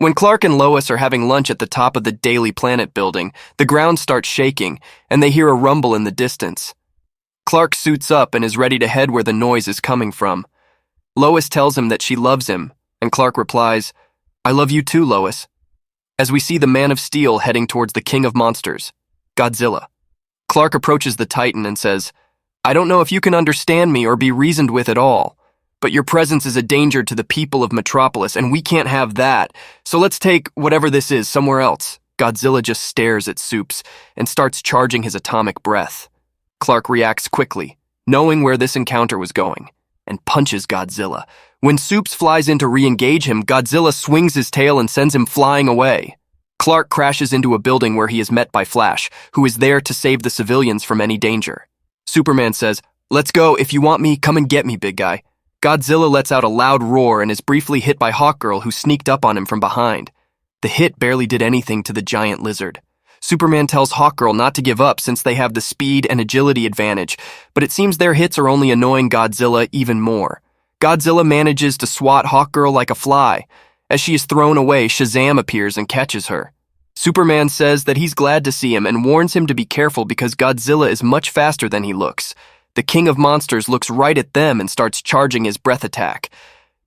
When Clark and Lois are having lunch at the top of the Daily Planet building, the ground starts shaking, and they hear a rumble in the distance. Clark suits up and is ready to head where the noise is coming from. Lois tells him that she loves him, and Clark replies, "I love you too, Lois," as we see the Man of Steel heading towards the King of Monsters, Godzilla. Clark approaches the Titan and says, "I don't know if you can understand me or be reasoned with at all, but your presence is a danger to the people of Metropolis, and we can't have that, so let's take whatever this is somewhere else." Godzilla just stares at Soups and starts charging his atomic breath. Clark reacts quickly, knowing where this encounter was going, and punches Godzilla. When Soups flies in to re-engage him, Godzilla swings his tail and sends him flying away. Clark crashes into a building where he is met by Flash, who is there to save the civilians from any danger. Superman says, "Let's go, if you want me, come and get me, big guy." Godzilla lets out a loud roar and is briefly hit by Hawkgirl, who sneaked up on him from behind. The hit barely did anything to the giant lizard. Superman tells Hawkgirl not to give up since they have the speed and agility advantage, but it seems their hits are only annoying Godzilla even more. Godzilla manages to swat Hawkgirl like a fly. As she is thrown away, Shazam appears and catches her. Superman says that he's glad to see him and warns him to be careful because Godzilla is much faster than he looks. The King of Monsters looks right at them and starts charging his breath attack.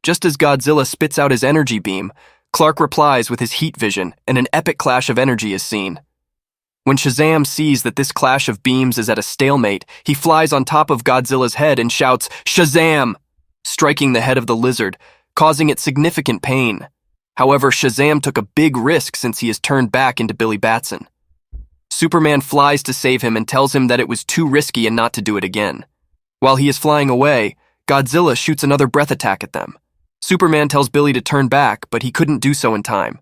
Just as Godzilla spits out his energy beam, Clark replies with his heat vision, and an epic clash of energy is seen. When Shazam sees that this clash of beams is at a stalemate, he flies on top of Godzilla's head and shouts, "Shazam!" striking the head of the lizard, causing it significant pain. However, Shazam took a big risk since he is turned back into Billy Batson. Superman flies to save him and tells him that it was too risky and not to do it again. While he is flying away, Godzilla shoots another breath attack at them. Superman tells Billy to turn back, but he couldn't do so in time.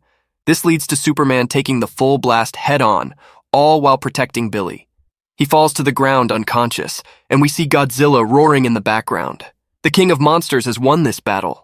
This leads to Superman taking the full blast head-on, all while protecting Billy. He falls to the ground unconscious, and we see Godzilla roaring in the background. The King of Monsters has won this battle.